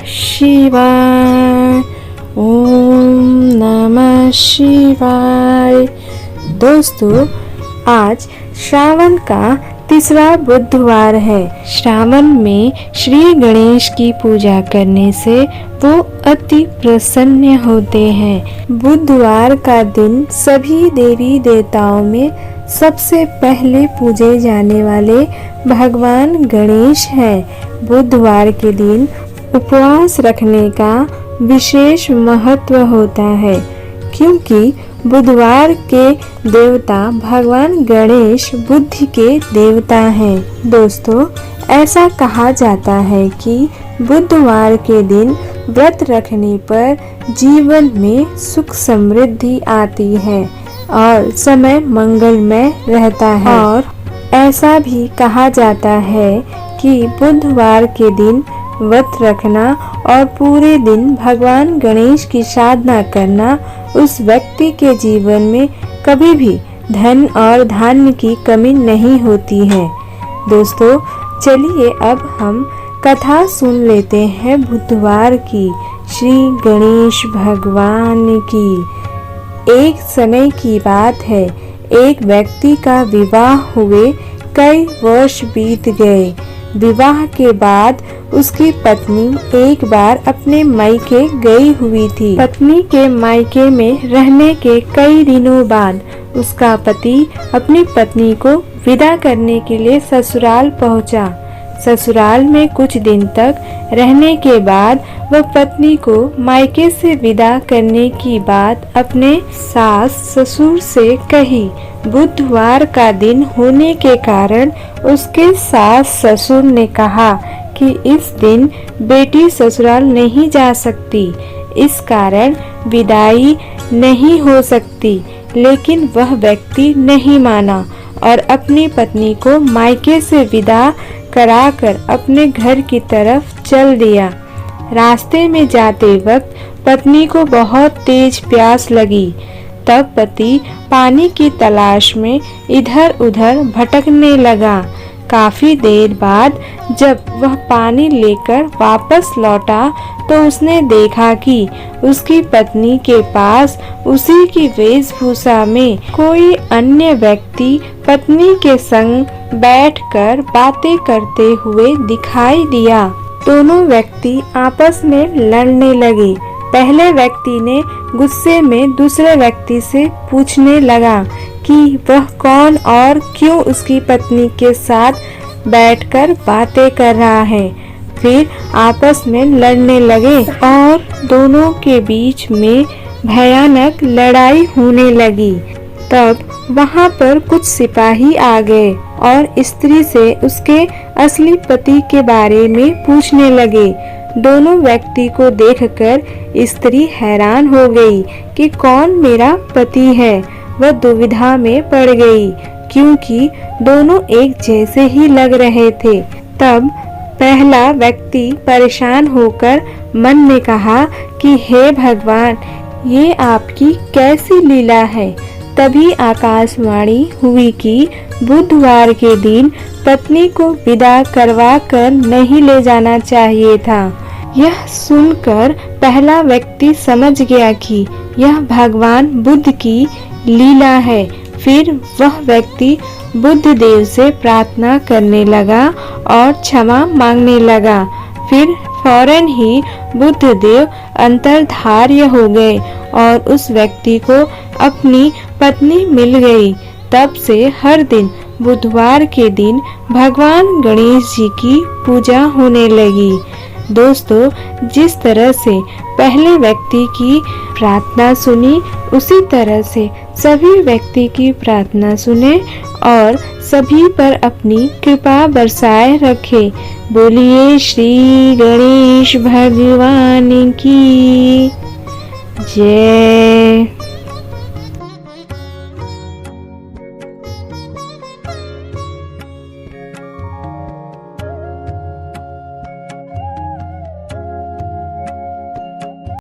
शिवाय। ओम नमः शिवाय। दोस्तों, आज श्रावण का तीसरा बुधवार है। श्रावण में श्री गणेश की पूजा करने से वो अति प्रसन्न होते हैं। बुधवार का दिन सभी देवी देवताओं में सबसे पहले पूजे जाने वाले भगवान गणेश हैं। बुधवार के दिन उपवास रखने का विशेष महत्व होता है, क्योंकि बुधवार के देवता भगवान गणेश बुद्धि के देवता हैं। दोस्तों, ऐसा कहा जाता है कि बुधवार के दिन व्रत रखने पर जीवन में सुख समृद्धि आती है और समय मंगलमय रहता है। और ऐसा भी कहा जाता है कि बुधवार के दिन व्रत रखना और पूरे दिन भगवान गणेश की साधना करना उस व्यक्ति के जीवन में कभी भी धन और धान्य की कमी नहीं होती है। दोस्तों, चलिए अब हम कथा सुन लेते हैं बुधवार की, श्री गणेश भगवान की। एक समय की बात है, एक व्यक्ति का विवाह हुए कई वर्ष बीत गए। विवाह के बाद उसकी पत्नी एक बार अपने मायके गई हुई थी। पत्नी के मायके में रहने के कई दिनों बाद उसका पति अपनी पत्नी को विदा करने के लिए ससुराल पहुंचा। ससुराल में कुछ दिन तक रहने के बाद वह पत्नी को मायके से विदा करने की बात अपने सास ससुर से कही। बुधवार का दिन होने के कारण उसके सास ससुर ने कहा कि इस दिन बेटी ससुराल नहीं जा सकती, इस कारण विदाई नहीं हो सकती। लेकिन वह व्यक्ति नहीं माना और अपनी पत्नी को मायके से विदा कराकर अपने घर की तरफ चल दिया। रास्ते में जाते वक्त पत्नी को बहुत तेज प्यास लगी। तब पति पानी की तलाश में इधर उधर भटकने लगा। काफी देर बाद जब वह पानी लेकर वापस लौटा तो उसने देखा कि उसकी पत्नी के पास उसी की वेशभूषा में कोई अन्य व्यक्ति पत्नी के संग बैठकर बातें करते हुए दिखाई दिया। दोनों व्यक्ति आपस में लड़ने लगे। पहले व्यक्ति ने गुस्से में दूसरे व्यक्ति से पूछने लगा कि वह कौन और क्यों उसकी पत्नी के साथ बैठकर बातें कर रहा है। फिर आपस में लड़ने लगे और दोनों के बीच में भयानक लड़ाई होने लगी। तब वहां पर कुछ सिपाही आ गए और स्त्री से उसके असली पति के बारे में पूछने लगे। दोनों व्यक्ति को देखकर स्त्री हैरान हो गई कि कौन मेरा पति है। वह दुविधा में पड़ गई, क्योंकि दोनों एक जैसे ही लग रहे थे। तब पहला व्यक्ति परेशान होकर मन में कहा कि हे भगवान, ये आपकी कैसी लीला है। तभी आकाशवाणी हुई कि बुधवार के दिन पत्नी को विदा करवा कर नहीं ले जाना चाहिए था। यह सुनकर पहला व्यक्ति समझ गया कि यह भगवान बुद्ध की लीला है। फिर वह व्यक्ति बुद्ध देव से प्रार्थना करने लगा और क्षमा मांगने लगा। फिर फौरन ही बुद्ध देव अंतर्धार्य हो गए और उस व्यक्ति को अपनी पत्नी मिल गई। तब से हर दिन बुधवार के दिन भगवान गणेश जी की पूजा होने लगी। दोस्तों, जिस तरह से पहले व्यक्ति की प्रार्थना सुनी, उसी तरह से सभी व्यक्ति की प्रार्थना सुने और सभी पर अपनी कृपा बरसाए रखे। बोलिए श्री गणेश भगवान की जय।